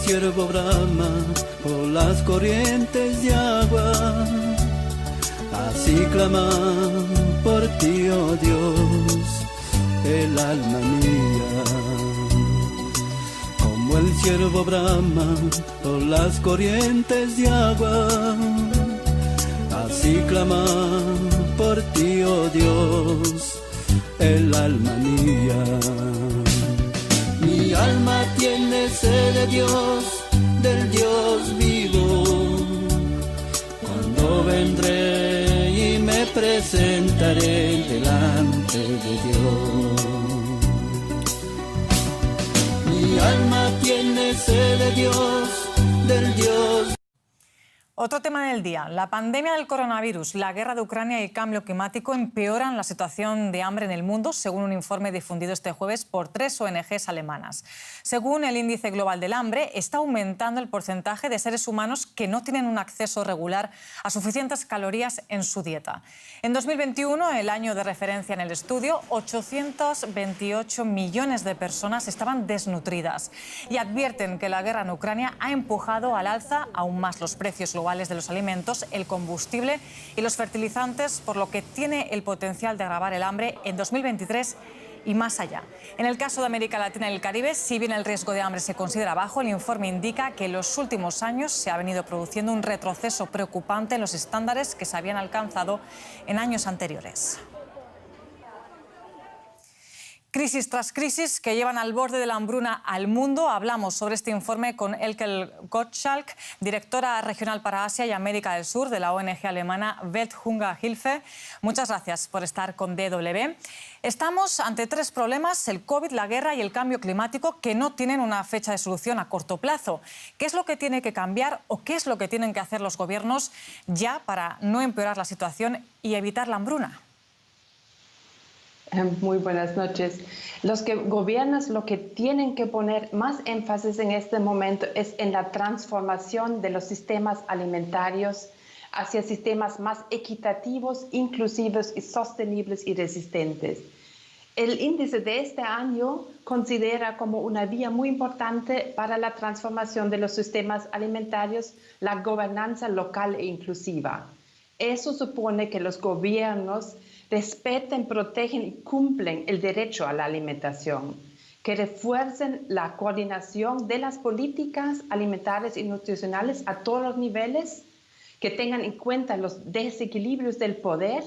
ciervo brama por las corrientes de agua, así clama por ti, oh Dios, el alma mía. Como el ciervo brama por las corrientes de agua, así clama por ti, oh Dios, el alma mía. Mi alma tiene sed de Dios, del Dios vivo. Cuando vendré y me presentaré delante de Dios. Mi alma tiene sed de Dios, del Dios. Otro tema del día, la pandemia del coronavirus, la guerra de Ucrania y el cambio climático empeoran la situación de hambre en el mundo, según un informe difundido este jueves por 3 ONGs alemanas. Según el Índice Global del Hambre, está aumentando el porcentaje de seres humanos que no tienen un acceso regular a suficientes calorías en su dieta. En 2021, el año de referencia en el estudio, 828 millones de personas estaban desnutridas y advierten que la guerra en Ucrania ha empujado al alza aún más los precios globales de los alimentos, el combustible y los fertilizantes, por lo que tiene el potencial de agravar el hambre en 2023 y más allá. En el caso de América Latina y el Caribe, si bien el riesgo de hambre se considera bajo, el informe indica que en los últimos años se ha venido produciendo un retroceso preocupante en los estándares que se habían alcanzado en años anteriores. Crisis tras crisis que llevan al borde de la hambruna al mundo. Hablamos sobre este informe con Elke Gottschalk, directora regional para Asia y América del Sur de la ONG alemana Welthungerhilfe. Muchas gracias por estar con DW. Estamos ante 3 problemas: el COVID, la guerra y el cambio climático, que no tienen una fecha de solución a corto plazo. ¿Qué es lo que tiene que cambiar o qué es lo que tienen que hacer los gobiernos ya para no empeorar la situación y evitar la hambruna? Muy buenas noches. Los gobiernos lo que tienen que poner más énfasis en este momento es en la transformación de los sistemas alimentarios hacia sistemas más equitativos, inclusivos y sostenibles y resistentes. El índice de este año considera como una vía muy importante para la transformación de los sistemas alimentarios la gobernanza local e inclusiva. Eso supone que los gobiernos respeten, protegen y cumplen el derecho a la alimentación, que refuercen la coordinación de las políticas alimentarias y nutricionales a todos los niveles, que tengan en cuenta los desequilibrios del poder,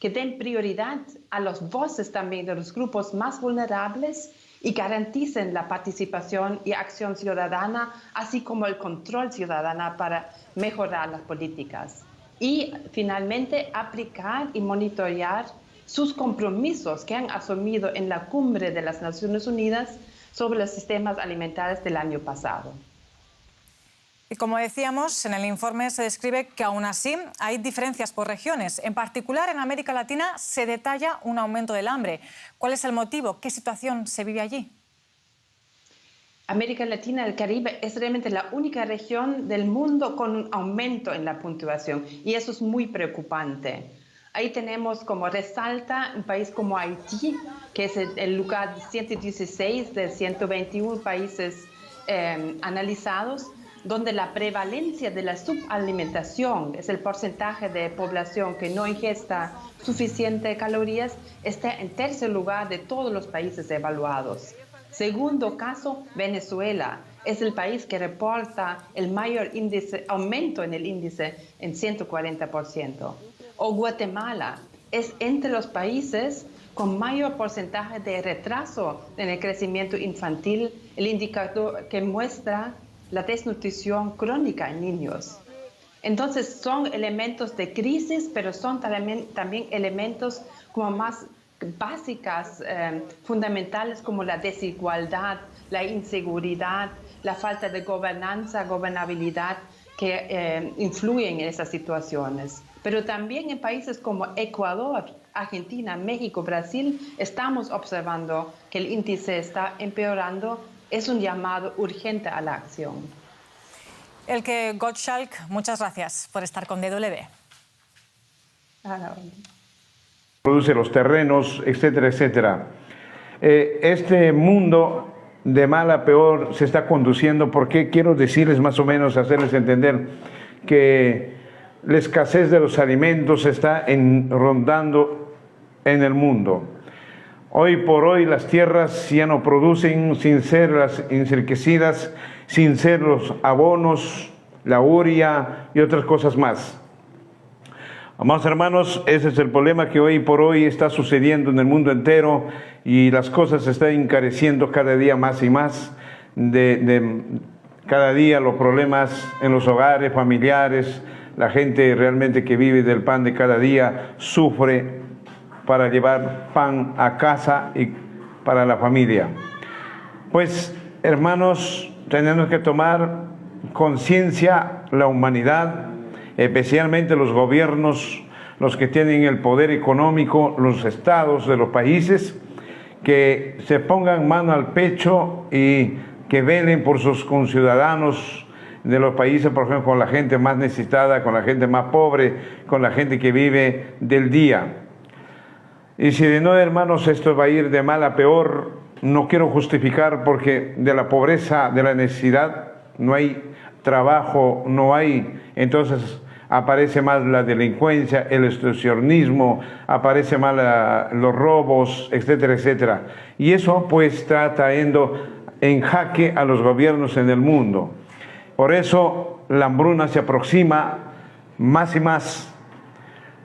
que den prioridad a las voces también de los grupos más vulnerables y garanticen la participación y acción ciudadana, así como el control ciudadano para mejorar las políticas. Y finalmente aplicar y monitorear sus compromisos que han asumido en la cumbre de las Naciones Unidas sobre los sistemas alimentarios del año pasado. Y como decíamos, en el informe se describe que aún así hay diferencias por regiones. En particular, en América Latina se detalla un aumento del hambre. ¿Cuál es el motivo? ¿Qué situación se vive allí? América Latina y el Caribe es realmente la única región del mundo con un aumento en la puntuación y eso es muy preocupante. Ahí tenemos como resalta un país como Haití, que es el lugar 116 de 121 países analizados, donde la prevalencia de la subalimentación, es el porcentaje de población que no ingesta suficientes calorías, está en tercer lugar de todos los países evaluados. Segundo caso, Venezuela es el país que reporta el mayor aumento en el índice en 140%. O Guatemala es entre los países con mayor porcentaje de retraso en el crecimiento infantil, el indicador que muestra la desnutrición crónica en niños. Entonces son elementos de crisis, pero son también elementos como más básicas, fundamentales, como la desigualdad, la inseguridad, la falta de gobernabilidad que influyen en esas situaciones. Pero también en países como Ecuador, Argentina, México, Brasil, estamos observando que el índice está empeorando. Es un llamado urgente a la acción. Elke Gottschalk, muchas gracias por estar con DW. Produce los terrenos, etcétera, etcétera. Este mundo de mal a peor se está conduciendo. Porque quiero decirles más o menos, hacerles entender que la escasez de los alimentos está rondando en el mundo. Hoy por hoy las tierras ya no producen sin ser las enriquecidas, sin ser los abonos, la urea y otras cosas más. Amados hermanos, ese es el problema que hoy por hoy está sucediendo en el mundo entero, y las cosas se están encareciendo cada día más y más. Cada día los problemas en los hogares familiares, la gente realmente que vive del pan de cada día sufre para llevar pan a casa y para la familia. Pues, hermanos, tenemos que tomar conciencia la humanidad, especialmente los gobiernos, los que tienen el poder económico, los estados de los países, que se pongan mano al pecho y que velen por sus conciudadanos de los países, por ejemplo, con la gente más necesitada, con la gente más pobre, con la gente que vive del día. Y si de no, hermanos, esto va a ir de mal a peor. No quiero justificar, porque de la pobreza, de la necesidad, no hay trabajo, no hay. Entonces aparece más la delincuencia, el extorsionismo, aparece más los robos, etcétera, etcétera. Y eso pues está trayendo en jaque a los gobiernos en el mundo. Por eso la hambruna se aproxima más y más,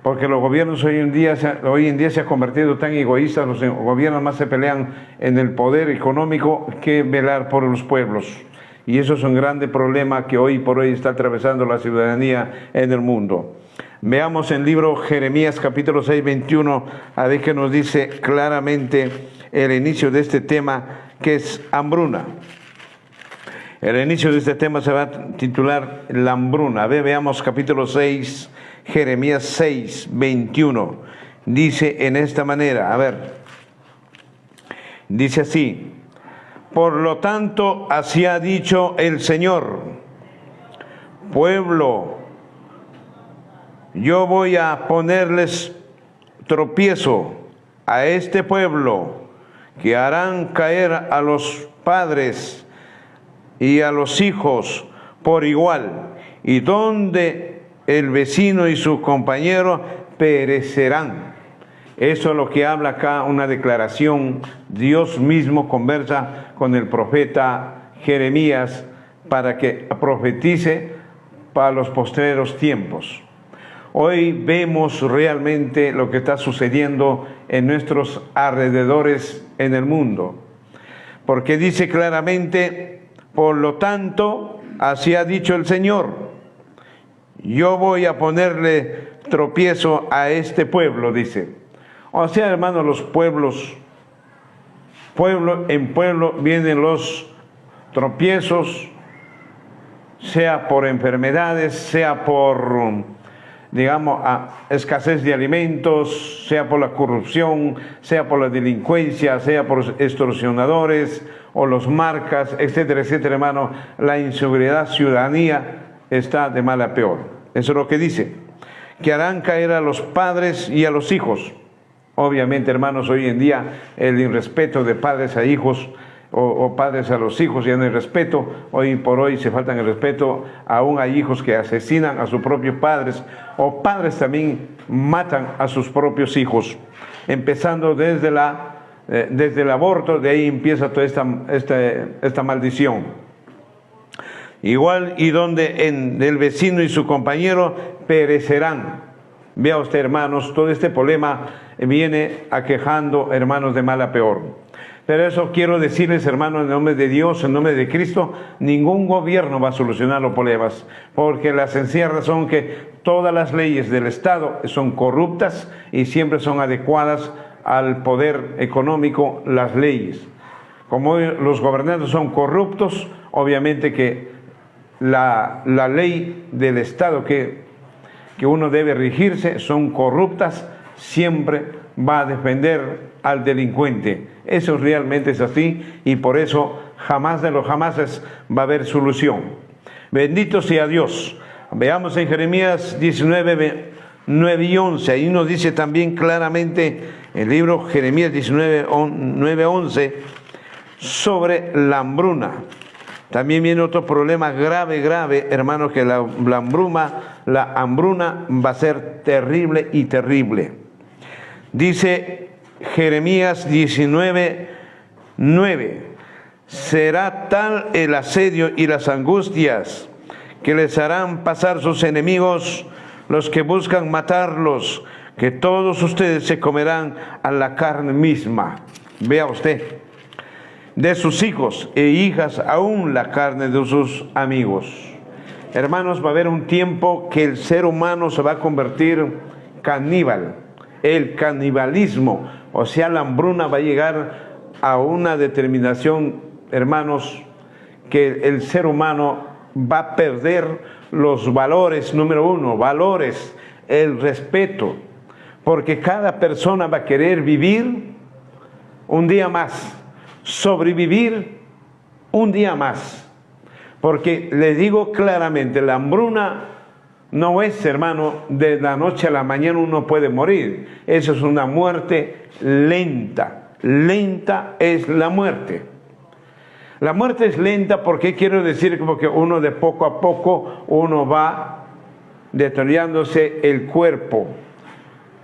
porque los gobiernos hoy en día se han convertido tan egoístas. Los gobiernos más se pelean en el poder económico que velar por los pueblos. Y eso es un grande problema que hoy por hoy está atravesando la ciudadanía en el mundo. Veamos en el libro Jeremías capítulo 6, 21, a ver qué nos dice claramente el inicio de este tema, que es hambruna. El inicio de este tema se va a titular la hambruna. A ver, veamos capítulo 6, Jeremías 6, 21. Dice en esta manera, a ver, dice así: por lo tanto, así ha dicho el Señor, pueblo, yo voy a ponerles tropiezo a este pueblo, que harán caer a los padres y a los hijos por igual, y donde el vecino y su compañero perecerán. Eso es lo que habla acá, una declaración. Dios mismo conversa con el profeta Jeremías para que profetice para los postreros tiempos. Hoy vemos realmente lo que está sucediendo en nuestros alrededores en el mundo, porque dice claramente: por lo tanto, así ha dicho el Señor, yo voy a ponerle tropiezo a este pueblo, dice. O sea, hermanos, los pueblos, pueblo en pueblo vienen los tropiezos, sea por enfermedades, sea por, digamos, escasez de alimentos, sea por la corrupción, sea por la delincuencia, sea por los extorsionadores o los marcas, etcétera, etcétera, hermano. La inseguridad ciudadanía está de mal a peor. Eso es lo que dice, que harán caer a los padres y a los hijos. Obviamente, hermanos, hoy en día el irrespeto de padres a hijos o padres a los hijos, ya no hay respeto. Hoy por hoy se faltan el respeto. Aún hay hijos que asesinan a sus propios padres, o padres también matan a sus propios hijos, empezando desde el aborto. De ahí empieza toda esta maldición. Igual, y donde el vecino y su compañero perecerán. Vea usted, hermanos, todo este problema viene aquejando, hermanos, de mal a peor. Pero eso quiero decirles, hermanos, en nombre de Dios, en nombre de Cristo, ningún gobierno va a solucionar los problemas, porque la sencilla razón que todas las leyes del Estado son corruptas y siempre son adecuadas al poder económico las leyes. Como los gobernantes son corruptos, obviamente que la ley del Estado que uno debe regirse son corruptas, siempre va a defender al delincuente. Eso realmente es así, y por eso jamás de los jamases va a haber solución. Bendito sea Dios. Veamos en Jeremías 19, 9 y 11. Ahí nos dice también claramente el libro Jeremías 19, 9, 11. sobre la hambruna. También viene otro problema grave, hermanos, que la hambruna va a ser terrible y terrible. Dice Jeremías 19:9, será tal el asedio y las angustias que les harán pasar sus enemigos, los que buscan matarlos, que todos ustedes se comerán a la carne misma. Vea usted, de sus hijos e hijas, aún la carne de sus amigos. Hermanos, va a haber un tiempo que el ser humano se va a convertir caníbal. El canibalismo, o sea, la hambruna va a llegar a una determinación, hermanos, que el ser humano va a perder los valores. Número uno, valores, el respeto, porque cada persona va a querer vivir un día más, sobrevivir un día más, porque les digo claramente, la hambruna no es, hermano, de la noche a la mañana uno puede morir. Eso es una muerte lenta. Lenta es la muerte. La muerte es lenta, porque quiero decir, porque uno de poco a poco uno va deteriorándose el cuerpo.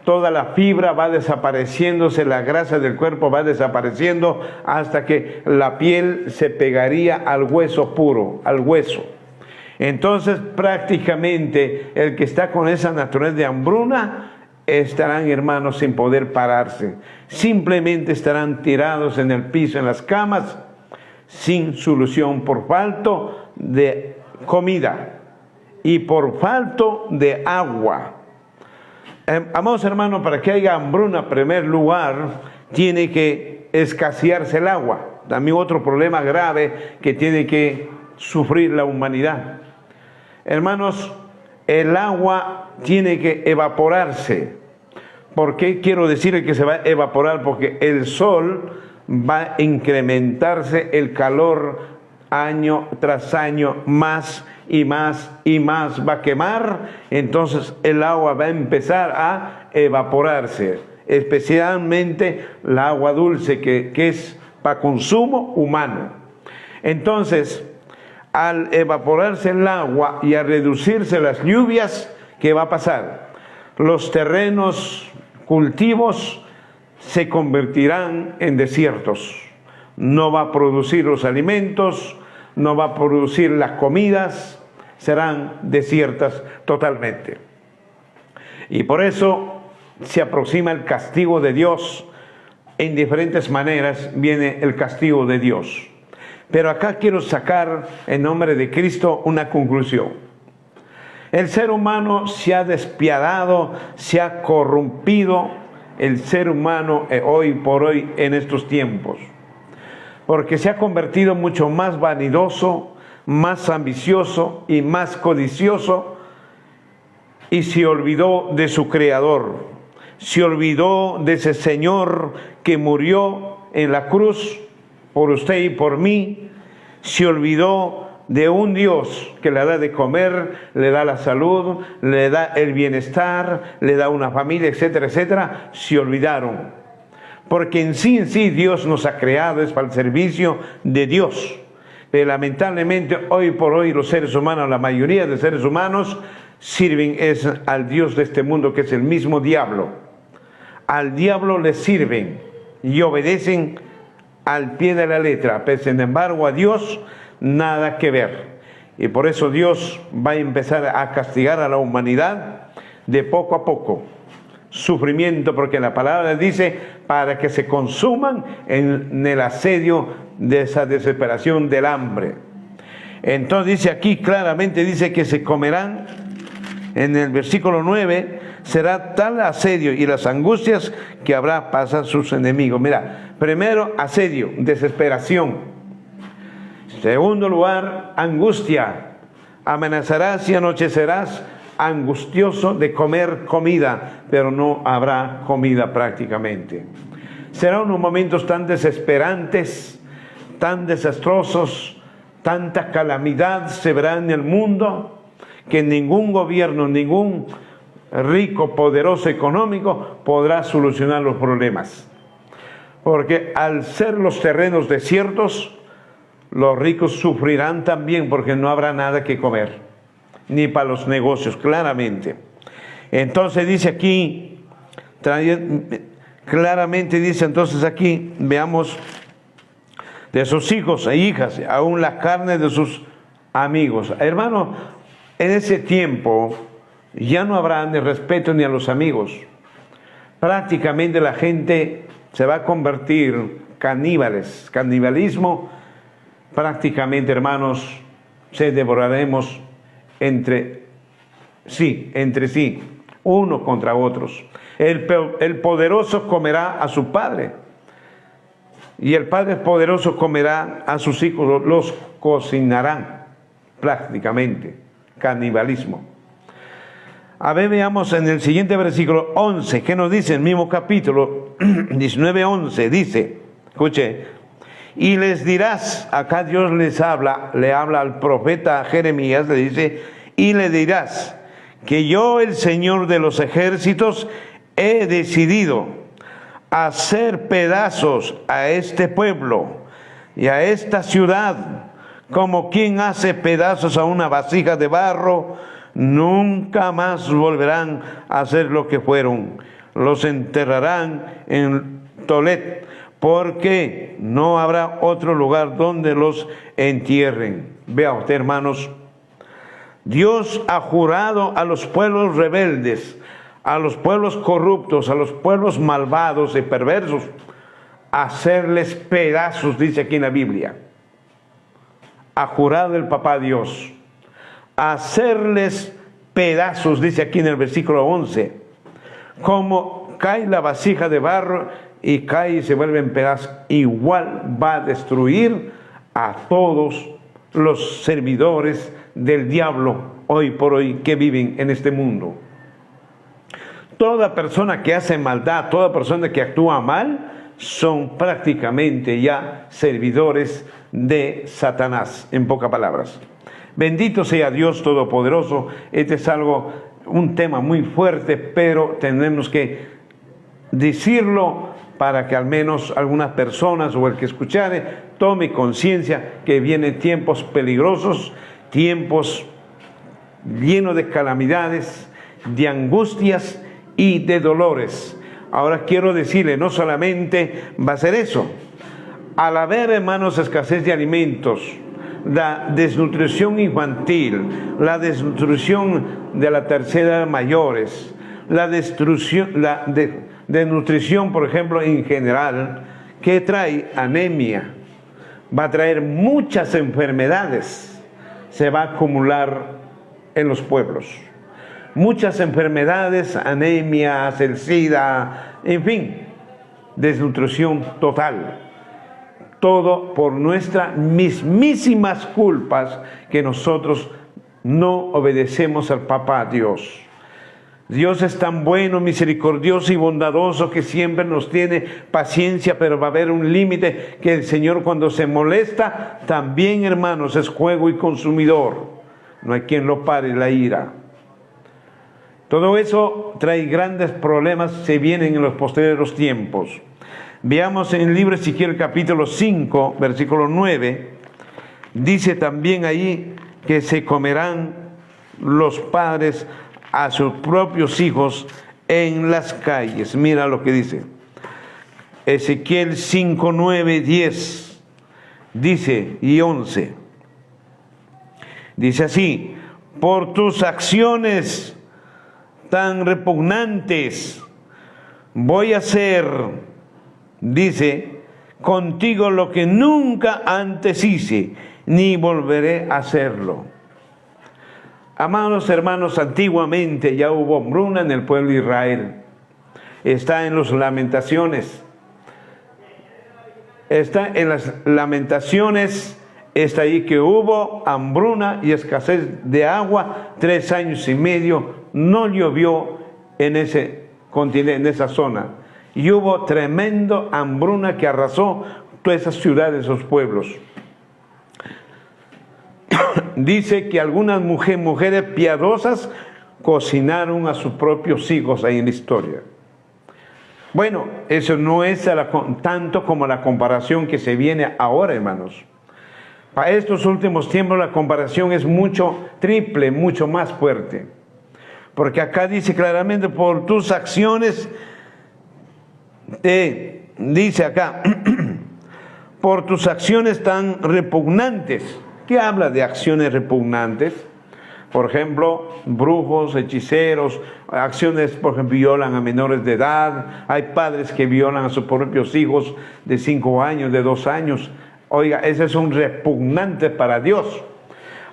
Toda la fibra va desapareciéndose, la grasa del cuerpo va desapareciendo hasta que la piel se pegaría al hueso puro, al hueso. Entonces prácticamente el que está con esa naturaleza de hambruna estarán, hermanos, sin poder pararse. Simplemente estarán tirados en el piso, en las camas, sin solución por falta de comida y por falta de agua. Amados hermanos, para que haya hambruna, en primer lugar, tiene que escasearse el agua. También otro problema grave que tiene que sufrir la humanidad. Hermanos, el agua tiene que evaporarse. ¿Por qué quiero decir que se va a evaporar? Porque el sol va a incrementarse el calor año tras año, más y más y más va a quemar. Entonces el agua va a empezar a evaporarse, especialmente el agua dulce que es para consumo humano. Entonces, al evaporarse el agua y a reducirse las lluvias, ¿qué va a pasar? Los terrenos, cultivos, se convertirán en desiertos. No va a producir los alimentos, no va a producir las comidas, serán desiertas totalmente. Y por eso se aproxima el castigo de Dios. En diferentes maneras viene el castigo de Dios. Pero acá quiero sacar, en nombre de Cristo, una conclusión. El ser humano se ha despiadado, se ha corrompido, el ser humano hoy por hoy en estos tiempos, porque se ha convertido mucho más vanidoso, más ambicioso y más codicioso, y se olvidó de su Creador, se olvidó de ese Señor que murió en la cruz por usted y por mí, se olvidó de un Dios que le da de comer, le da la salud, le da el bienestar, le da una familia, etcétera, etcétera. Se olvidaron, porque en sí Dios nos ha creado, es para el servicio de Dios. Pero lamentablemente hoy por hoy los seres humanos, la mayoría de seres humanos, sirven al Dios de este mundo, que es el mismo diablo. Al diablo le sirven y obedecen al pie de la letra, pero sin embargo a Dios nada que ver. Y por eso Dios va a empezar a castigar a la humanidad de poco a poco. Sufrimiento, porque la palabra dice, para que se consuman en el asedio de esa desesperación del hambre. Entonces dice aquí claramente, dice que se comerán, en el versículo 9, será tal asedio y las angustias que habrá pasar sus enemigos. Mira, primero asedio, desesperación. Segundo lugar, angustia. Amenazarás y anochecerás angustioso de comer comida, pero no habrá comida prácticamente. Serán unos momentos tan desesperantes, tan desastrosos, tanta calamidad se verá en el mundo, que ningún gobierno, ningún rico, poderoso, económico podrá solucionar los problemas. Porque al ser los terrenos desiertos, los ricos sufrirán también porque no habrá nada que comer, ni para los negocios, claramente. Entonces dice aquí, claramente dice entonces aquí, veamos, de sus hijos e hijas, aún la carne de sus amigos. Hermano, en ese tiempo ya no habrá ni respeto ni a los amigos. Prácticamente la gente se va a convertir caníbales. Canibalismo, prácticamente, hermanos, se devoraremos entre sí, uno contra otros. El poderoso comerá a su padre, y el padre poderoso comerá a sus hijos, los cocinarán, prácticamente, canibalismo. A ver, veamos en el siguiente versículo 11, ¿qué nos dice? El mismo capítulo 19:11, dice, escuche, y les dirás, acá Dios le habla al profeta Jeremías, le dice, y le dirás, que yo, el Señor de los ejércitos, he decidido hacer pedazos a este pueblo y a esta ciudad, como quien hace pedazos a una vasija de barro. Nunca más volverán a ser lo que fueron. Los enterrarán en Tolet, porque no habrá otro lugar donde los entierren. Vea usted, hermanos, Dios ha jurado a los pueblos rebeldes, a los pueblos corruptos, a los pueblos malvados y perversos, hacerles pedazos, dice aquí en la Biblia. Ha jurado el papá Dios, hacerles pedazos, dice aquí en el versículo 11, como cae la vasija de barro y cae y se vuelve en pedazos, igual va a destruir a todos los servidores del diablo hoy por hoy que viven en este mundo. Toda persona que hace maldad, toda persona que actúa mal, son prácticamente ya servidores de Satanás, en pocas palabras. Bendito sea Dios Todopoderoso. Este es un tema muy fuerte, pero tenemos que decirlo para que al menos algunas personas o el que escuchare tome conciencia que vienen tiempos peligrosos, tiempos llenos de calamidades, de angustias y de dolores. Ahora quiero decirle, no solamente va a ser eso. Al haber, hermanos, escasez de alimentos, la desnutrición infantil, la desnutrición de la tercera edad mayores, la desnutrición, por ejemplo, en general, que trae anemia, va a traer muchas enfermedades, se va a acumular en los pueblos. Muchas enfermedades, anemias, el SIDA, en fin, desnutrición total. Todo por nuestras mismísimas culpas que nosotros no obedecemos al papá Dios. Dios es tan bueno, misericordioso y bondadoso que siempre nos tiene paciencia, pero va a haber un límite que el Señor, cuando se molesta, también, hermanos, es fuego y consumidor. No hay quien lo pare la ira. Todo eso trae grandes problemas, se vienen en los posteriores tiempos. Veamos en el libro de Ezequiel capítulo 5, versículo 9, dice también ahí que se comerán los padres a sus propios hijos en las calles. Mira lo que dice. Ezequiel 5, 9, 10, dice, y 11. Dice así, por tus acciones tan repugnantes voy a hacer, dice, contigo lo que nunca antes hice, ni volveré a hacerlo. Amados hermanos, antiguamente ya hubo hambruna en el pueblo de Israel. Está en las Lamentaciones. Está en las Lamentaciones, está ahí que hubo hambruna y escasez de agua, 3 años y medio, no llovió en ese continente, en esa zona. Y hubo tremendo hambruna que arrasó todas esas ciudades, esos pueblos. Dice que algunas mujeres piadosas cocinaron a sus propios hijos ahí en la historia. Bueno, eso no es tanto como la comparación que se viene ahora, hermanos. Para estos últimos tiempos la comparación es triple, mucho más fuerte. Porque acá dice claramente, por tus acciones, dice acá, por tus acciones tan repugnantes. ¿Qué habla de acciones repugnantes? Por ejemplo, brujos, hechiceros, acciones, por ejemplo, violan a menores de edad. Hay padres que violan a sus propios hijos de 5 años, de 2 años. Oiga, ese es un repugnante para Dios.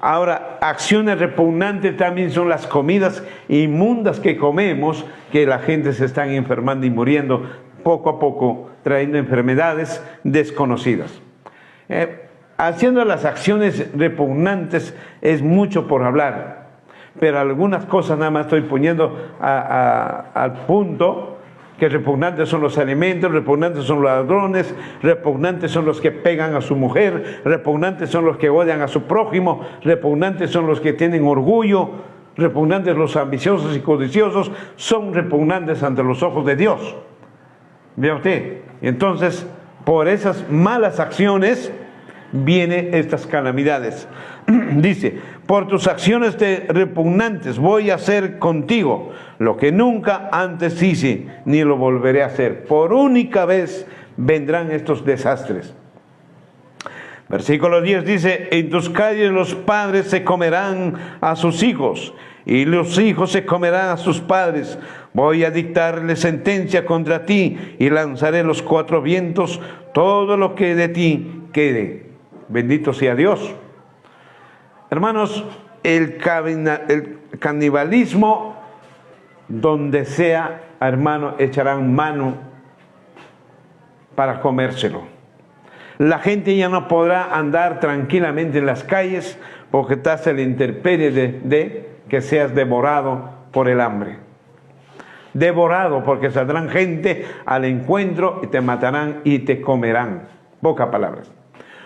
Ahora, acciones repugnantes también son las comidas inmundas que comemos, que la gente se está enfermando y muriendo poco a poco, trayendo enfermedades desconocidas. Haciendo las acciones repugnantes es mucho por hablar, pero algunas cosas nada más estoy poniendo al punto, que repugnantes son los alimentos, repugnantes son los ladrones, repugnantes son los que pegan a su mujer, repugnantes son los que odian a su prójimo, repugnantes son los que tienen orgullo, repugnantes los ambiciosos y codiciosos, son repugnantes ante los ojos de Dios. Vea usted, entonces por esas malas acciones vienen estas calamidades. Dice, por tus acciones repugnantes voy a hacer contigo lo que nunca antes hice, ni lo volveré a hacer. Por única vez vendrán estos desastres. Versículo 10 dice, en tus calles los padres se comerán a sus hijos, y los hijos se comerán a sus padres. Voy a dictarle sentencia contra ti, y lanzaré los 4 vientos todo lo que de ti quede. Bendito sea Dios. Hermanos, el canibalismo, donde sea, hermano, echarán mano para comérselo. La gente ya no podrá andar tranquilamente en las calles porque estás a la intemperie de que seas devorado por el hambre. Devorado, porque saldrán gente al encuentro y te matarán y te comerán. Pocas palabras.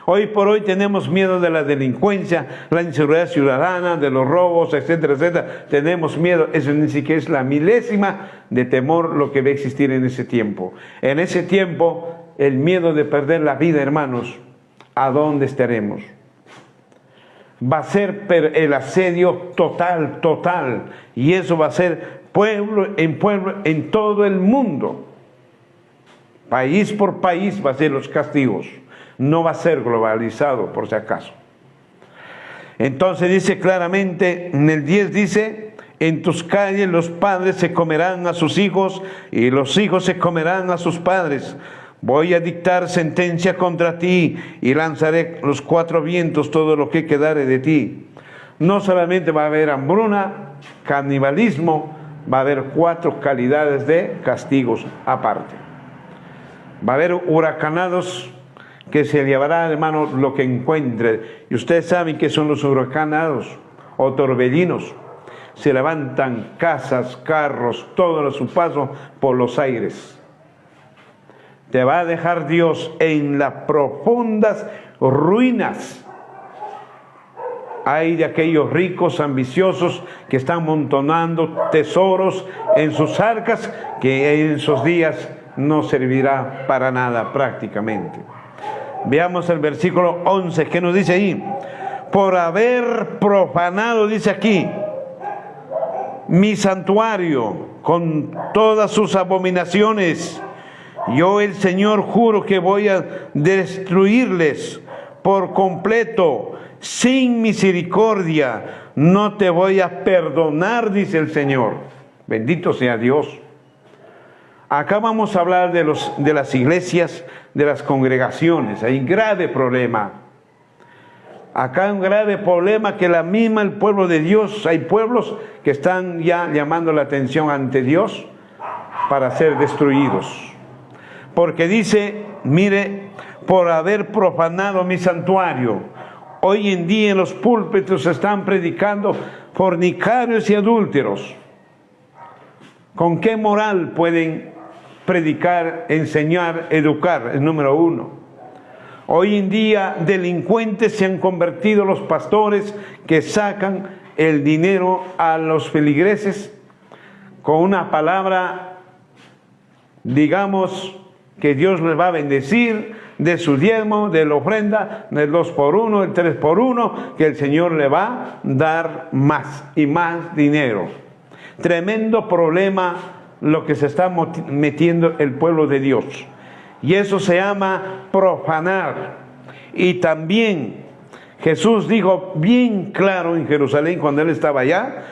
Hoy por hoy tenemos miedo de la delincuencia, la inseguridad ciudadana, de los robos, etcétera, etcétera. Tenemos miedo. Eso ni siquiera es la milésima de temor lo que va a existir en ese tiempo. En ese tiempo, el miedo de perder la vida, hermanos, ¿a dónde estaremos? Va a ser el asedio total. Y eso va a ser pueblo en todo el mundo. País por país va a ser los castigos. No va a ser globalizado, por si acaso. Entonces dice claramente, en el 10 dice, en tus calles los padres se comerán a sus hijos y los hijos se comerán a sus padres. Voy a dictar sentencia contra ti y lanzaré los 4 vientos todo lo que quedare de ti. No solamente va a haber hambruna, canibalismo, va a haber 4 calidades de castigos aparte. Va a haber huracanados que se llevará, hermano, lo que encuentre. Y ustedes saben que son los huracanados o torbellinos. Se levantan casas, carros, todo a su paso por los aires. Te va a dejar Dios en las profundas ruinas. Hay de aquellos ricos ambiciosos que están amontonando tesoros en sus arcas, que en esos días no servirá para nada prácticamente. Veamos el versículo 11, ¿qué nos dice ahí? Por haber profanado, dice aquí, mi santuario con todas sus abominaciones, yo el Señor juro que voy a destruirles por completo, sin misericordia, no te voy a perdonar, dice el Señor. Bendito sea Dios. Acá vamos a hablar de las iglesias, de las congregaciones. Hay un grave problema. Acá hay un grave problema que el pueblo de Dios, hay pueblos que están ya llamando la atención ante Dios para ser destruidos. Porque dice, mire, por haber profanado mi santuario. Hoy en día en los púlpitos se están predicando fornicarios y adúlteros. ¿Con qué moral pueden predicar, enseñar, educar? El número 1. Hoy en día delincuentes se han convertido los pastores que sacan el dinero a los feligreses con una palabra digamos que Dios les va a bendecir de su diezmo, de la ofrenda, del 2 por 1, del 3 por 1, que el Señor le va a dar más y más dinero. Tremendo problema lo que se está metiendo el pueblo de Dios. Y eso se llama profanar. Y también Jesús dijo bien claro en Jerusalén cuando Él estaba allá: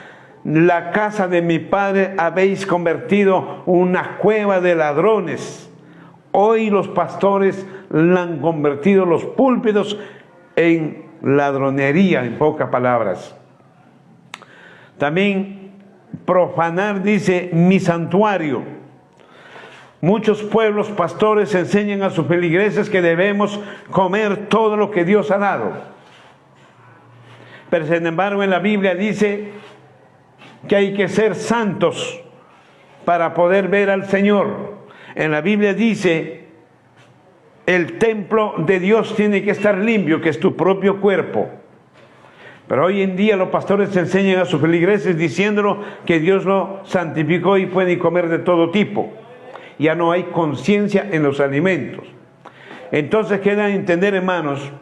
la casa de mi Padre habéis convertido una cueva de ladrones. Hoy los pastores la han convertido los púlpitos en ladronería, en pocas palabras. También profanar, dice, mi santuario. Muchos pueblos pastores enseñan a sus feligreses que debemos comer todo lo que Dios ha dado. Pero sin embargo en la Biblia dice que hay que ser santos para poder ver al Señor. En la Biblia dice, el templo de Dios tiene que estar limpio, que es tu propio cuerpo. Pero hoy en día los pastores enseñan a sus feligreses diciéndolo que Dios lo santificó y pueden comer de todo tipo. Ya no hay conciencia en los alimentos. Entonces queda entender, hermanos,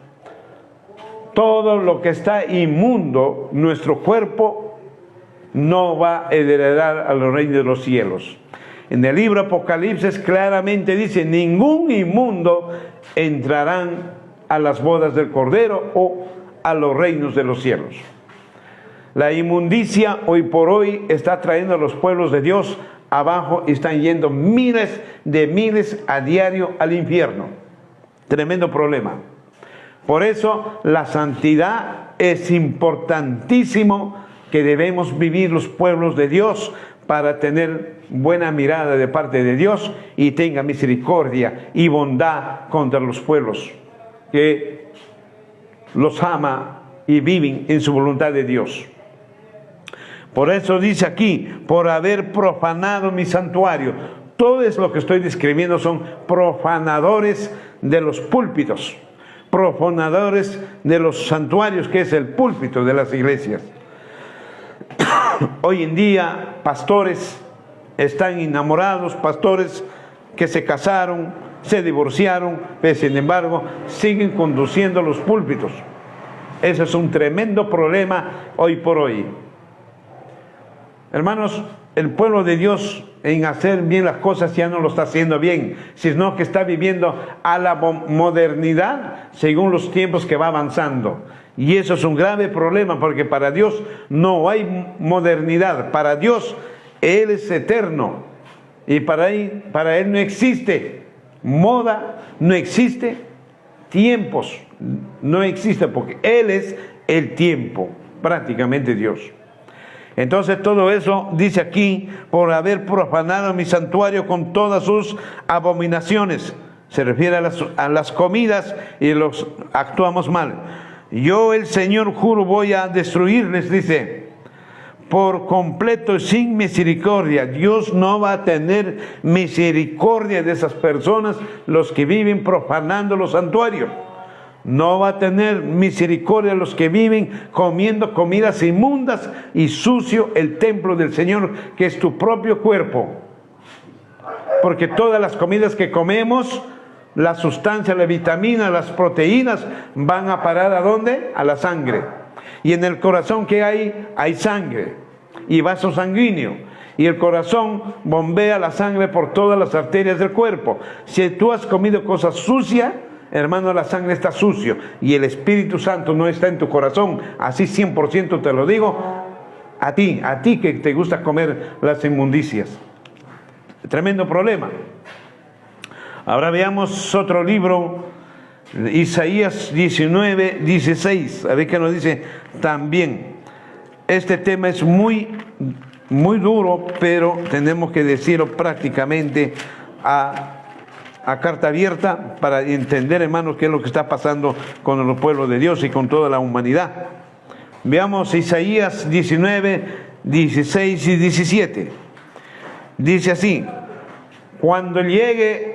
todo lo que está inmundo, nuestro cuerpo no va a heredar a los reinos de los cielos. En el libro Apocalipsis claramente dice: ningún inmundo entrarán a las bodas del Cordero o a los reinos de los cielos. La inmundicia hoy por hoy está trayendo a los pueblos de Dios abajo y están yendo miles de miles a diario al infierno. Tremendo problema. Por eso la santidad es importantísimo, que debemos vivir los pueblos de Dios para tener buena mirada de parte de Dios y tenga misericordia y bondad contra los pueblos que los ama y viven en su voluntad de Dios. Por eso dice aquí: por haber profanado mi santuario. Todo es lo que estoy describiendo, son profanadores de los púlpitos, profanadores de los santuarios, que es el púlpito de las iglesias. Hoy en día pastores están enamorados, pastores que se casaron, se divorciaron, pero sin embargo siguen conduciendo los púlpitos. Ese es un tremendo problema hoy por hoy. Hermanos, el pueblo de Dios en hacer bien las cosas ya no lo está haciendo bien, sino que está viviendo a la modernidad según los tiempos que va avanzando. Y eso es un grave problema, porque para Dios no hay modernidad. Para Dios Él es eterno y para Él no existe moda, no existe tiempos, no existe, porque Él es el tiempo, prácticamente Dios. Entonces todo eso dice aquí: por haber profanado mi santuario con todas sus abominaciones. Se refiere a las comidas y los actuamos mal. Yo, el Señor, juro, voy a destruirles, dice, por completo, sin misericordia. Dios no va a tener misericordia de esas personas, los que viven profanando los santuarios. No va a tener misericordia de los que viven comiendo comidas inmundas y sucio el templo del Señor, que es tu propio cuerpo. Porque todas las comidas que comemos, la sustancia, la vitamina, las proteínas, van a parar ¿a dónde? A la sangre. Y en el corazón, ¿qué hay? Hay sangre y vaso sanguíneo. Y el corazón bombea la sangre por todas las arterias del cuerpo. Si tú has comido cosas sucias, hermano, la sangre está sucio y el Espíritu Santo no está en tu corazón. Así 100% te lo digo a ti que te gusta comer las inmundicias. Tremendo problema. Ahora veamos otro libro, Isaías 19, 16. A ver qué nos dice también. Este tema es muy duro, pero tenemos que decirlo prácticamente a carta abierta para entender, hermanos, qué es lo que está pasando con el pueblo de Dios y con toda la humanidad. Veamos Isaías 19, 16 y 17. Dice así: cuando llegue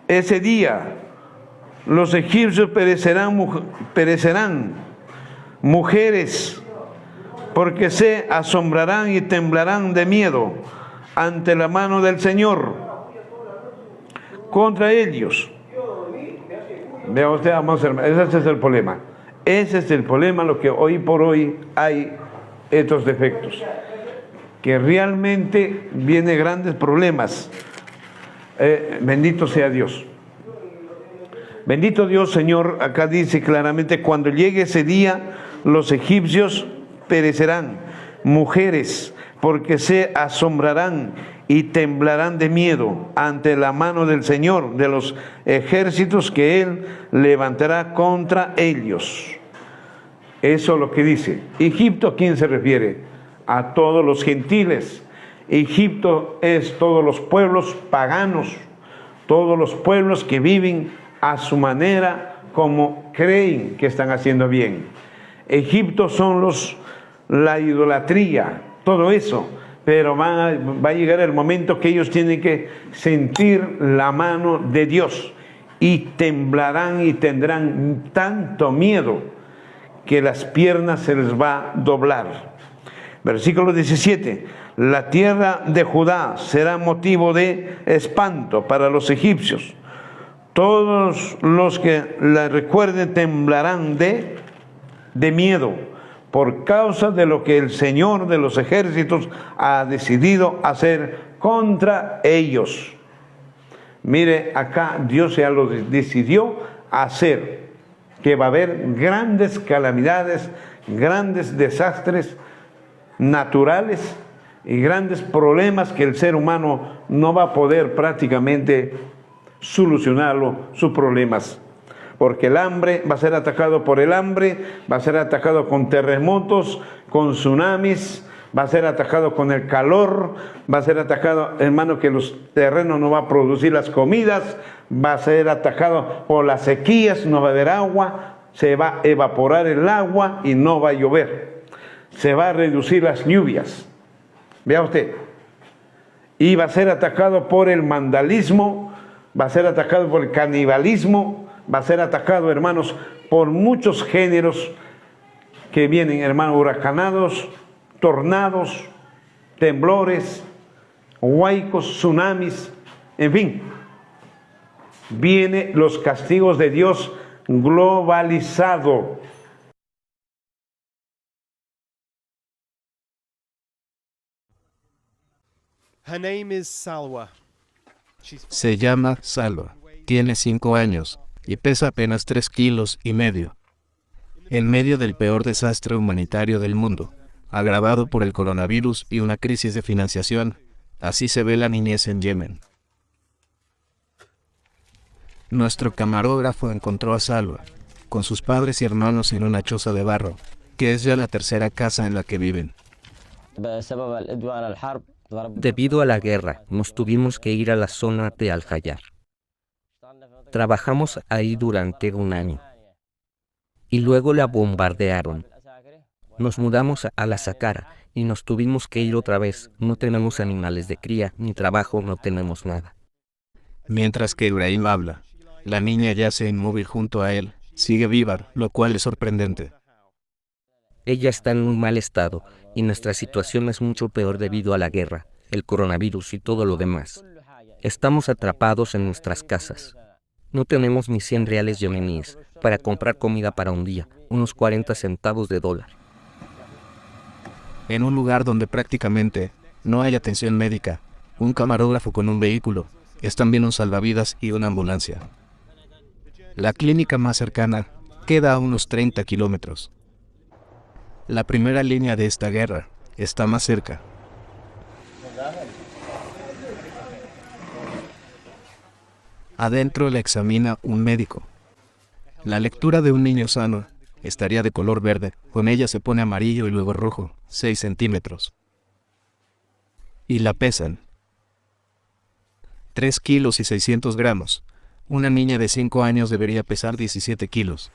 ese día, los egipcios perecerán, mujeres porque se asombrarán y temblarán de miedo ante la mano del Señor contra ellos. Vea usted, amados hermanos, ese es el problema. Ese es el problema, lo que hoy por hoy hay estos defectos, que realmente vienen grandes problemas. Bendito sea Dios. Bendito Dios, Señor. Acá dice claramente: cuando llegue ese día, los egipcios perecerán, mujeres, porque se asombrarán y temblarán de miedo ante la mano del Señor de los ejércitos que Él levantará contra ellos. Eso es lo que dice. Egipto, ¿a quién se refiere? A todos los gentiles. Egipto es todos los pueblos paganos, todos los pueblos que viven a su manera, como creen que están haciendo bien. Egipto son la idolatría, todo eso. Pero va a llegar el momento que ellos tienen que sentir la mano de Dios y temblarán y tendrán tanto miedo que las piernas se les va a doblar. Versículo 17: la tierra de Judá será motivo de espanto para los egipcios. Todos los que la recuerden temblarán de miedo, por causa de lo que el Señor de los ejércitos ha decidido hacer contra ellos. Mire, acá Dios ya lo decidió hacer, que va a haber grandes calamidades, grandes desastres naturales y grandes problemas que el ser humano no va a poder prácticamente solucionarlo, sus problemas. Porque el hambre va a ser atacado por el hambre, va a ser atacado con terremotos, con tsunamis, va a ser atacado con el calor, va a ser atacado, hermano, que los terrenos no va a producir las comidas, va a ser atacado por las sequías, no va a haber agua, se va a evaporar el agua y no va a llover. Se va a reducir las lluvias. Vea usted. Y va a ser atacado por el vandalismo, va a ser atacado por el canibalismo, va a ser atacado, hermanos, por muchos géneros que vienen, hermanos, huracanados, tornados, temblores, huaicos, tsunamis, en fin. Vienen los castigos de Dios globalizado. Her name is Salwa. Se llama Salwa, tiene 5 años y pesa apenas 3,5 kilos. En medio del peor desastre humanitario del mundo, agravado por el coronavirus y una crisis de financiación, así se ve la niñez en Yemen. Nuestro camarógrafo encontró a Salwa, con sus padres y hermanos en una choza de barro, que es ya la tercera casa en la que viven. Debido a la guerra, nos tuvimos que ir a la zona de Al-Hayar. Trabajamos ahí durante 1 año. Y luego la bombardearon. Nos mudamos a la Saqqara y nos tuvimos que ir otra vez. No tenemos animales de cría, ni trabajo, no tenemos nada. Mientras que Ibrahim habla, la niña yace inmóvil junto a él. Sigue viva, lo cual es sorprendente. Ella está en un mal estado y nuestra situación es mucho peor debido a la guerra, el coronavirus y todo lo demás. Estamos atrapados en nuestras casas. No tenemos ni 100 reales yemeníes para comprar comida para un día, unos 40 centavos de dólar. En un lugar donde prácticamente no hay atención médica, un camarógrafo con un vehículo es también un salvavidas y una ambulancia. La clínica más cercana queda a unos 30 kilómetros. La primera línea de esta guerra está más cerca. Adentro la examina un médico. La lectura de un niño sano estaría de color verde, con ella se pone amarillo y luego rojo, 6 centímetros. Y la pesan. 3 kilos y 600 gramos. Una niña de 5 años debería pesar 17 kilos.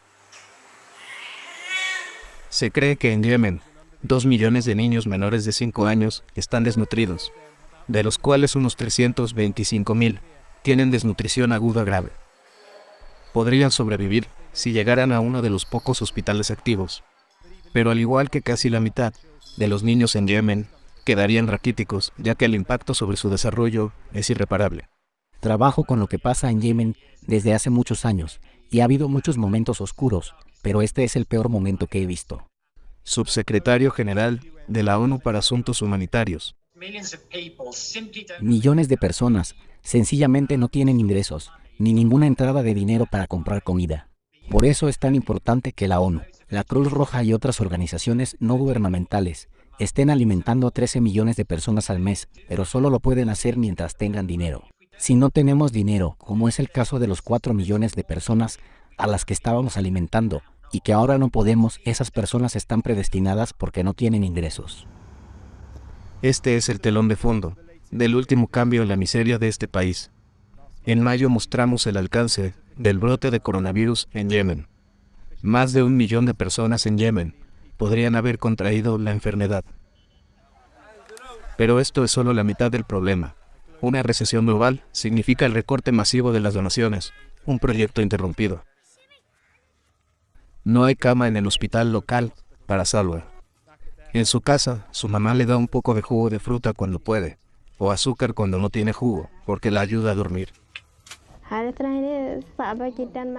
Se cree que en Yemen, 2 millones de niños menores de 5 años están desnutridos, de los cuales unos 325,000 tienen desnutrición aguda grave. Podrían sobrevivir si llegaran a uno de los pocos hospitales activos, pero al igual que casi la mitad, de los niños en Yemen quedarían raquíticos, ya que el impacto sobre su desarrollo es irreparable. Trabajo con lo que pasa en Yemen desde hace muchos años y ha habido muchos momentos oscuros, pero este es el peor momento que he visto. Subsecretario General de la ONU para Asuntos Humanitarios. Millones de personas sencillamente no tienen ingresos, ni ninguna entrada de dinero para comprar comida. Por eso es tan importante que la ONU, la Cruz Roja y otras organizaciones no gubernamentales estén alimentando a 13 millones de personas al mes, pero solo lo pueden hacer mientras tengan dinero. Si no tenemos dinero, como es el caso de los 4 millones de personas a las que estábamos alimentando, y que ahora no podemos, esas personas están predestinadas porque no tienen ingresos. Este es el telón de fondo del último cambio en la miseria de este país. En mayo mostramos el alcance del brote de coronavirus en Yemen. Más de 1 millón de personas en Yemen podrían haber contraído la enfermedad. Pero esto es solo la mitad del problema. Una recesión global significa el recorte masivo de las donaciones, un proyecto interrumpido. No hay cama en el hospital local para Salwa. En su casa, su mamá le da un poco de jugo de fruta cuando puede, o azúcar cuando no tiene jugo, porque la ayuda a dormir.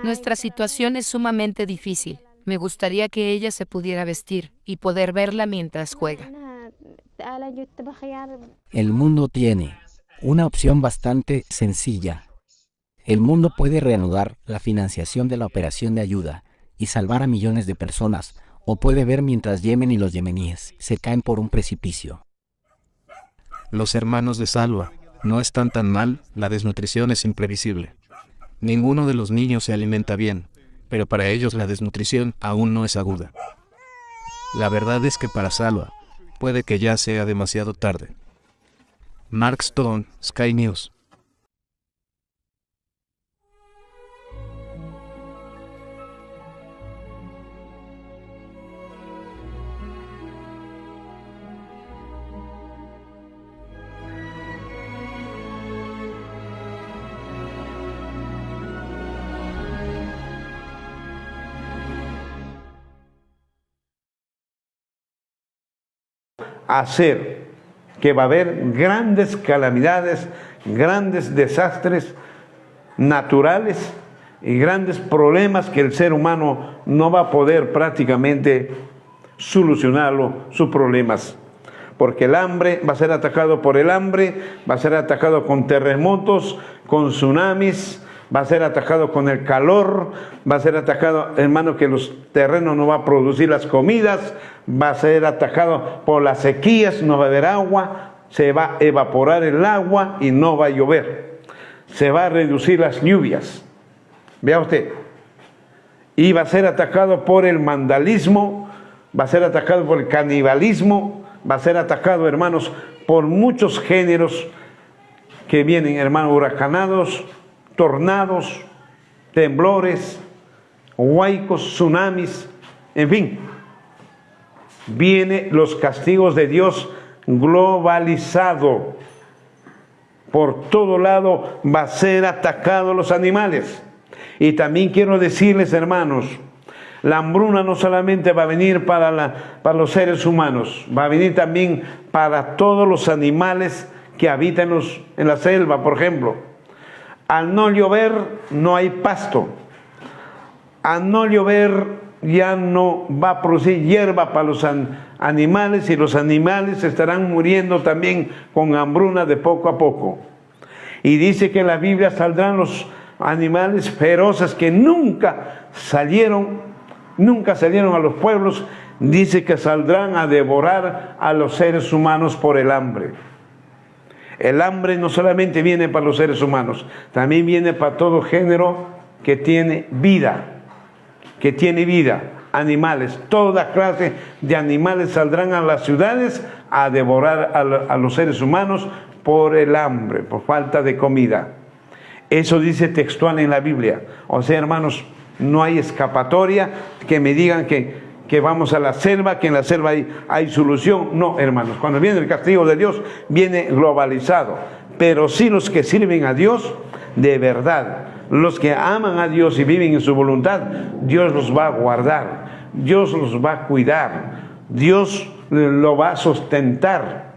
Nuestra situación es sumamente difícil. Me gustaría que ella se pudiera vestir y poder verla mientras juega. El mundo tiene una opción bastante sencilla. El mundo puede reanudar la financiación de la operación de ayuda y salvar a millones de personas, o puede ver mientras Yemen y los yemeníes se caen por un precipicio. Los hermanos de Salwa no están tan mal, la desnutrición es imprevisible. Ninguno de los niños se alimenta bien, pero para ellos la desnutrición aún no es aguda. La verdad es que para Salwa puede que ya sea demasiado tarde. Mark Stone, Sky News. Hacer que va a haber grandes calamidades, grandes desastres naturales y grandes problemas que el ser humano no va a poder prácticamente solucionarlo, sus problemas. Porque el hambre va a ser atacado por el hambre, va a ser atacado con terremotos, con tsunamis, va a ser atacado con el calor, va a ser atacado, hermano, que los terrenos no va a producir las comidas, va a ser atacado por las sequías, no va a haber agua, se va a evaporar el agua y no va a llover. Se va a reducir las lluvias. Vea usted. Y va a ser atacado por el vandalismo, va a ser atacado por el canibalismo, va a ser atacado, hermanos, por muchos géneros que vienen, hermanos, huracanados, tornados, temblores, huaicos, tsunamis, en fin. Vienen los castigos de Dios globalizado. Por todo lado va a ser atacado los animales. Y también quiero decirles, hermanos, la hambruna no solamente va a venir para los seres humanos, va a venir también para todos los animales que habitan en la selva, por ejemplo. Al no llover no hay pasto. Al no llover ya no va a producir hierba para los animales y los animales estarán muriendo también con hambruna de poco a poco. Y dice que en la Biblia saldrán los animales feroces que nunca salieron a los pueblos. Dice que saldrán a devorar a los seres humanos por el hambre. El hambre no solamente viene para los seres humanos, también viene para todo género que tiene vida. Animales, toda clase de animales saldrán a las ciudades a devorar a los seres humanos por el hambre, por falta de comida. Eso dice textual en la Biblia. O sea, hermanos, no hay escapatoria que me digan que vamos a la selva, que en la selva hay solución. No, hermanos, cuando viene el castigo de Dios, viene globalizado. Pero sí los que sirven a Dios de verdad, los que aman a Dios y viven en su voluntad, Dios los va a guardar, Dios los va a cuidar, Dios lo va a sustentar.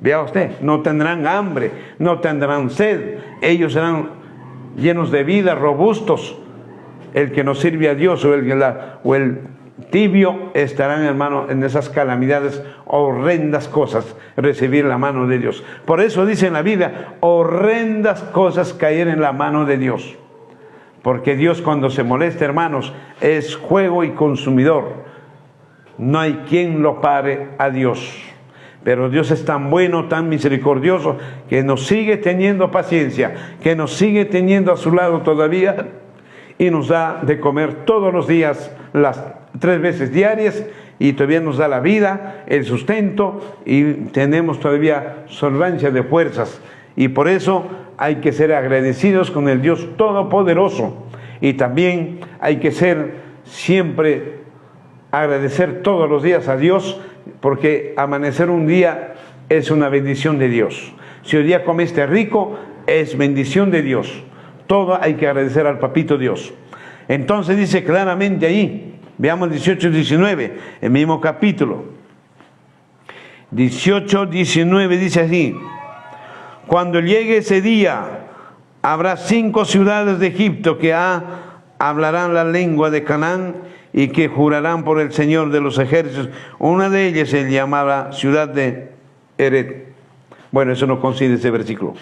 Vea usted, no tendrán hambre, no tendrán sed, ellos serán llenos de vida, robustos. El que no sirve a Dios o el tibio estarán, hermano, en esas calamidades, horrendas cosas, recibir la mano de Dios. Por eso dice en la Biblia, horrendas cosas caer en la mano de Dios. Porque Dios, cuando se molesta, hermanos, es fuego y consumidor. No hay quien lo pare a Dios. Pero Dios es tan bueno, tan misericordioso, que nos sigue teniendo paciencia, que nos sigue teniendo a su lado todavía, y nos da de comer todos los días, las 3 veces diarias, y todavía nos da la vida, el sustento, y tenemos todavía solvencia de fuerzas. Y por eso hay que ser agradecidos con el Dios Todopoderoso. Y también hay que ser siempre, agradecer todos los días a Dios, porque amanecer un día es una bendición de Dios. Si hoy día comiste rico, es bendición de Dios. Todo hay que agradecer al Papito Dios. Entonces dice claramente ahí, veamos 18 y 19, el mismo capítulo. 18, 19 dice así: cuando llegue ese día, habrá 5 ciudades de Egipto que hablarán la lengua de Canaán y que jurarán por el Señor de los ejércitos. Una de ellas se llamaba ciudad de Eret. Bueno, eso no coincide ese versículo.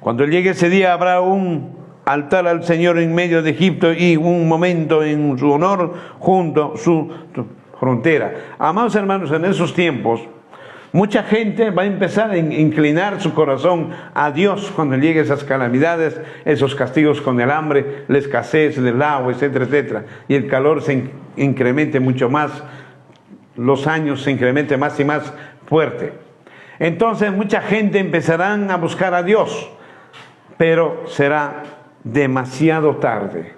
Cuando llegue ese día, habrá un altar al Señor en medio de Egipto y un momento en su honor junto a su frontera. Amados hermanos, en esos tiempos, mucha gente va a empezar a inclinar su corazón a Dios cuando lleguen esas calamidades, esos castigos con el hambre, la escasez del agua, etcétera, etcétera. Y el calor se incremente mucho más, los años se incrementen más y más fuerte. Entonces mucha gente empezarán a buscar a Dios, pero será demasiado tarde,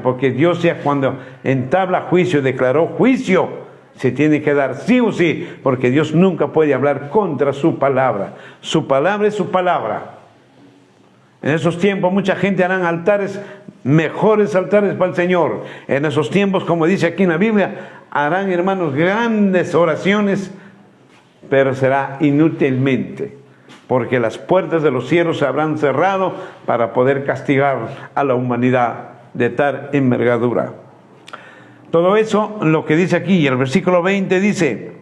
porque Dios ya cuando entabla juicio, declaró juicio, se tiene que dar sí o sí, porque Dios nunca puede hablar contra su palabra. Su palabra es su palabra. En esos tiempos mucha gente harán altares, mejores altares para el Señor. En esos tiempos, como dice aquí en la Biblia, harán, hermanos, grandes oraciones, pero será inútilmente, porque las puertas de los cielos se habrán cerrado para poder castigar a la humanidad de tal envergadura. Todo eso, lo que dice aquí, el versículo 20 dice: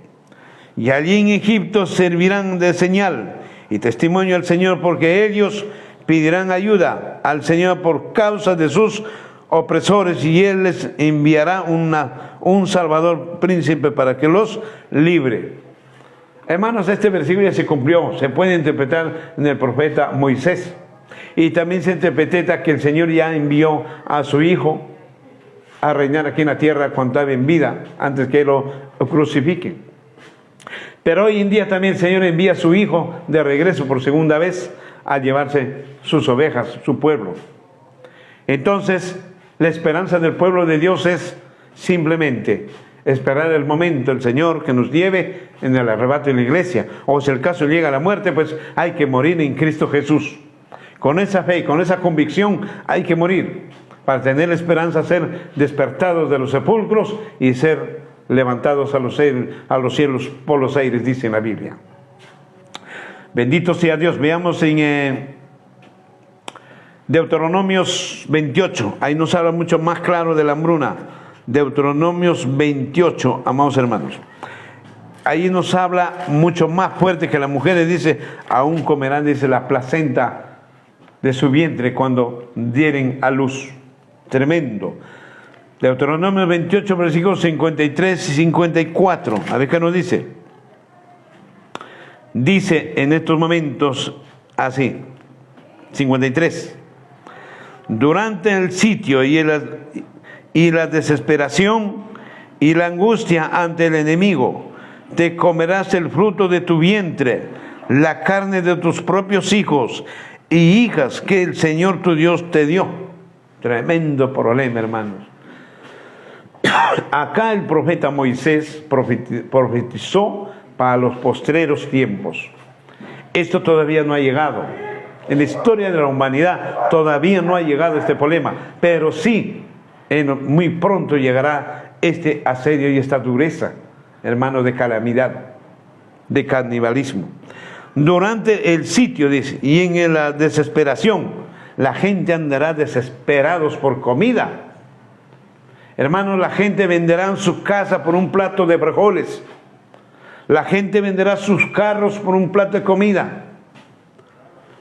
y allí en Egipto servirán de señal y testimonio al Señor, porque ellos pedirán ayuda al Señor por causa de sus opresores, y Él les enviará un Salvador príncipe para que los libre. Hermanos, este versículo ya se cumplió, se puede interpretar en el profeta Moisés, y también se interpreta que el Señor ya envió a su Hijo a reinar aquí en la tierra cuando estaba en vida, antes que lo crucifiquen. Pero hoy en día también el Señor envía a su Hijo de regreso por segunda vez a llevarse sus ovejas, su pueblo. Entonces, la esperanza del pueblo de Dios es simplemente esperar el momento del Señor que nos lleve en el arrebato de la iglesia. O si el caso llega a la muerte, pues hay que morir en Cristo Jesús. Con esa fe y con esa convicción hay que morir para tener la esperanza de ser despertados de los sepulcros y ser levantados a los cielos por los aires, dice en la Biblia. Bendito sea Dios. Veamos en Deuteronomios 28. Ahí nos habla mucho más claro de la hambruna. Deuteronomios 28, amados hermanos. Ahí nos habla mucho más fuerte que las mujeres, dice, aún comerán, dice, la placenta de su vientre cuando dieren a luz. Tremendo. Deuteronomio 28, versículos 53 y 54. A ver qué nos dice. Dice en estos momentos así, 53. Durante el sitio y la desesperación y la angustia ante el enemigo, te comerás el fruto de tu vientre, la carne de tus propios hijos y hijas que el Señor tu Dios te dio. Tremendo problema, hermanos. Acá el profeta Moisés profetizó para los postreros tiempos. Esto todavía no ha llegado. En la historia de la humanidad todavía no ha llegado este problema, pero sí, muy pronto llegará este asedio y esta dureza, hermano, de calamidad, de canibalismo. Durante el sitio, dice, y en la desesperación, la gente andará desesperados por comida. Hermanos, la gente venderá su casa por un plato de frijoles. La gente venderá sus carros por un plato de comida.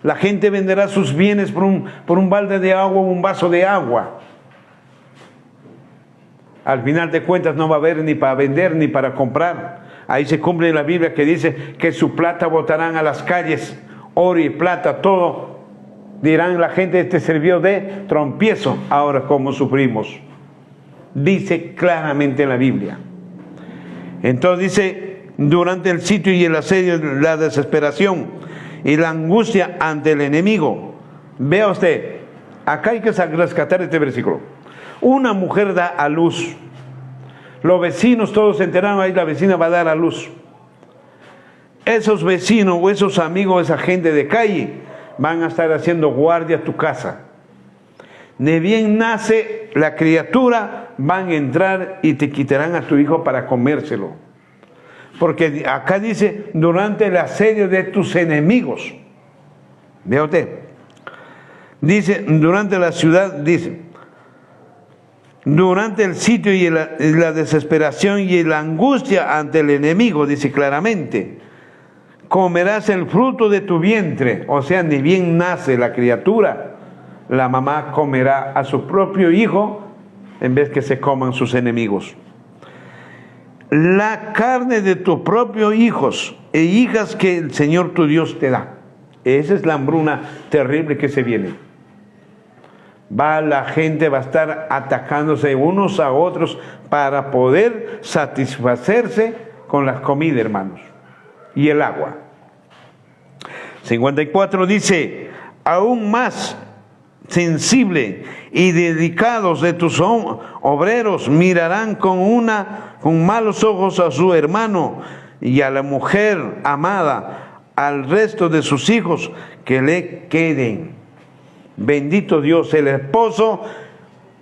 La gente venderá sus bienes por un balde de agua o un vaso de agua. Al final de cuentas no va a haber ni para vender ni para comprar. Ahí se cumple la Biblia que dice que su plata botarán a las calles, oro y plata, todo. Dirán la gente, este sirvió de tropiezo, ahora como sufrimos. Dice claramente en la Biblia. Entonces dice, durante el sitio y el asedio, la desesperación y la angustia ante el enemigo. Vea usted, acá hay que rescatar este versículo. Una mujer da a luz. Los vecinos todos se enteraron, ahí la vecina va a dar a luz. Esos vecinos o esos amigos, esa gente de calle, van a estar haciendo guardia a tu casa. De bien nace la criatura, van a entrar y te quitarán a tu hijo para comérselo. Porque acá dice, durante el asedio de tus enemigos. Vea usted. Dice, durante la ciudad, dice, durante el sitio y la desesperación y la angustia ante el enemigo, dice claramente, comerás el fruto de tu vientre. O sea, ni bien nace la criatura, la mamá comerá a su propio hijo en vez que se coman sus enemigos. La carne de tus propios hijos e hijas que el Señor tu Dios te da. Esa es la hambruna terrible que se viene. La gente va a estar atacándose unos a otros para poder satisfacerse con la comida, hermanos, y el agua. 54 dice, aún más sensible y dedicados de tus obreros mirarán con malos ojos a su hermano y a la mujer amada, al resto de sus hijos que le queden. Bendito Dios, el esposo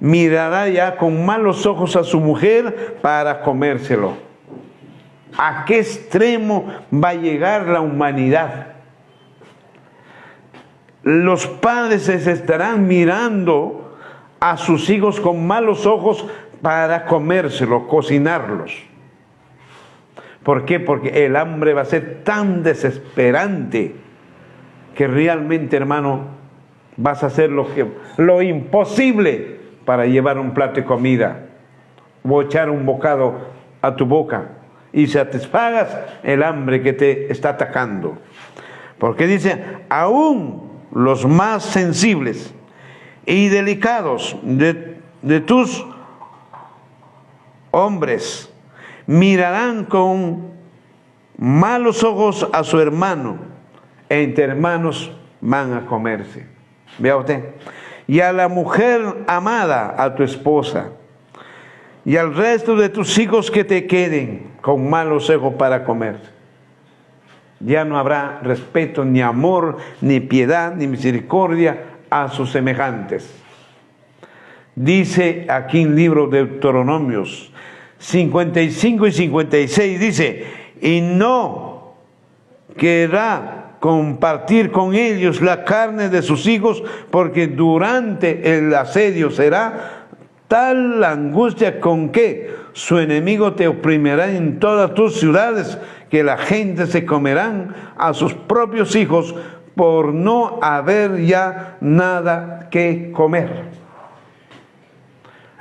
mirará ya con malos ojos a su mujer para comérselo. ¿A qué extremo va a llegar la humanidad? Los padres se estarán mirando a sus hijos con malos ojos para comérselo, cocinarlos. ¿Por qué? Porque el hambre va a ser desesperante que realmente, hermano, vas a hacer lo imposible para llevar un plato de comida o echar un bocado a tu boca y satisfagas el hambre que te está atacando. Porque dice, aún los más sensibles y delicados de tus hombres mirarán con malos ojos a su hermano, entre hermanos van a comerse. Vea usted. Y a la mujer amada, a tu esposa, y al resto de tus hijos que te queden con malos ojos para comer. Ya no habrá respeto, ni amor, ni piedad, ni misericordia a sus semejantes. Dice aquí en el libro de Deuteronomios 55 y 56, dice, y no querrá compartir con ellos la carne de sus hijos, porque durante el asedio será tal la angustia con que su enemigo te oprimirá en todas tus ciudades, que la gente se comerán a sus propios hijos por no haber ya nada que comer.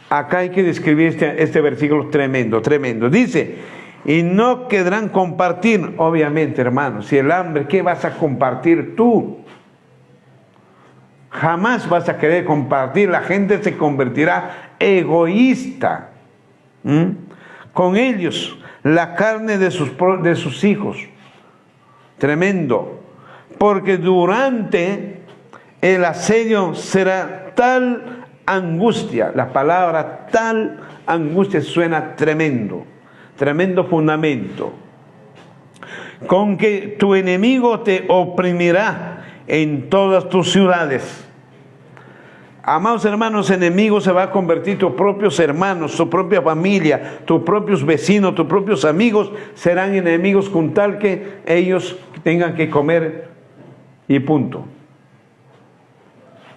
Acá hay que describir este versículo tremendo, tremendo. Dice, y no querrán compartir, obviamente, hermanos, si el hambre, ¿qué vas a compartir tú? Jamás vas a querer compartir, la gente se convertirá egoísta. Con ellos, la carne de sus hijos. Tremendo. Porque durante el asedio será tal angustia, la palabra tal angustia suena tremendo, tremendo fundamento, con que tu enemigo te oprimirá en todas tus ciudades. Amados hermanos, enemigos se va a convertir tus propios hermanos, tu propia familia, tus propios vecinos, tus propios amigos serán enemigos con tal que ellos tengan que comer y punto.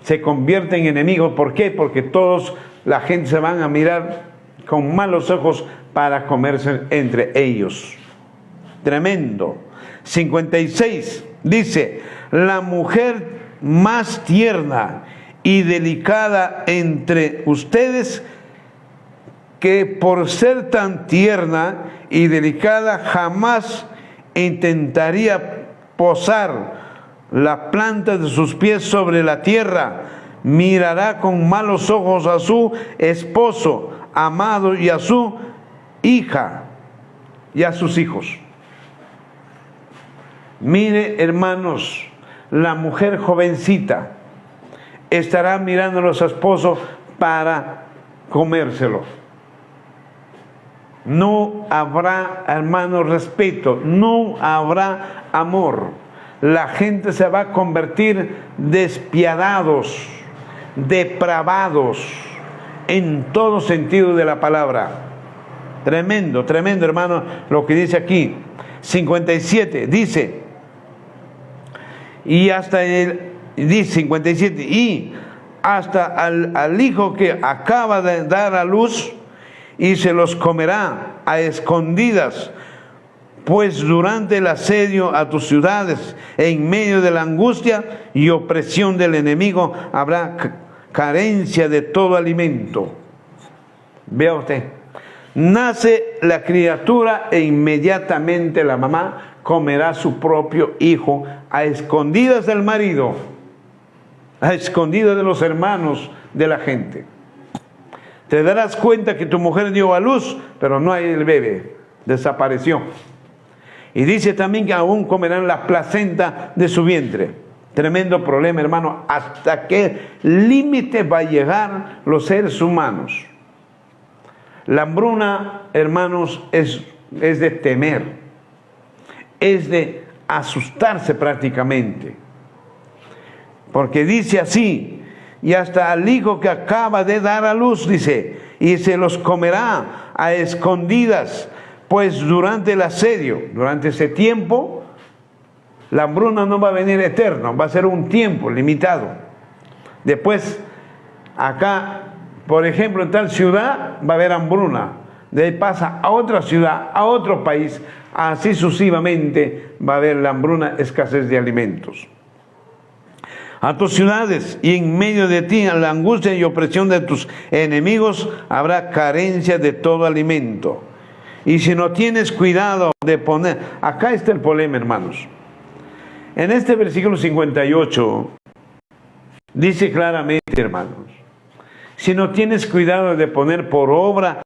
Se convierten en enemigos. ¿Por qué? Porque todos, la gente se van a mirar con malos ojos para comerse entre ellos. Tremendo. 56 dice: la mujer más tierna y delicada entre ustedes, que por ser tan tierna y delicada jamás intentaría posar la planta de sus pies sobre la tierra, mirará con malos ojos a su esposo amado y a su hija y a sus hijos. Mire, hermanos, la mujer jovencita estará mirando a los esposos para comérselo. No habrá, hermanos, respeto, no habrá amor. La gente se va a convertir despiadados, depravados, en todo sentido de la palabra. Tremendo, tremendo, hermano, lo que dice aquí. 57, dice, y hasta dice 57, y hasta al hijo que acaba de dar a luz, y se los comerá a escondidas, pues durante el asedio a tus ciudades, en medio de la angustia y opresión del enemigo, habrá carencia de todo alimento. Vea usted, nace la criatura e inmediatamente la mamá comerá su propio hijo a escondidas del marido, a escondidas de los hermanos, de la gente. Te darás cuenta que tu mujer dio a luz, pero no hay el bebé, desapareció. Y dice también que aún comerán la placenta de su vientre. Tremendo problema, hermano. ¿Hasta qué límite va a llegar los seres humanos? La hambruna, hermanos, es de temer. Es de asustarse prácticamente. Porque dice así, y hasta al hijo que acaba de dar a luz, dice, y se los comerá a escondidas, pues durante el asedio, durante ese tiempo, la hambruna no va a venir eterno, va a ser un tiempo limitado. Después, acá, por ejemplo, en tal ciudad va a haber hambruna. De ahí pasa a otra ciudad, a otro país, así sucesivamente va a haber la hambruna, escasez de alimentos. A tus ciudades, y en medio de ti, a la angustia y opresión de tus enemigos, habrá carencia de todo alimento. Y si no tienes cuidado de poner... Acá está el problema, hermanos. En este versículo 58, dice claramente, hermanos, si no tienes cuidado de poner por obra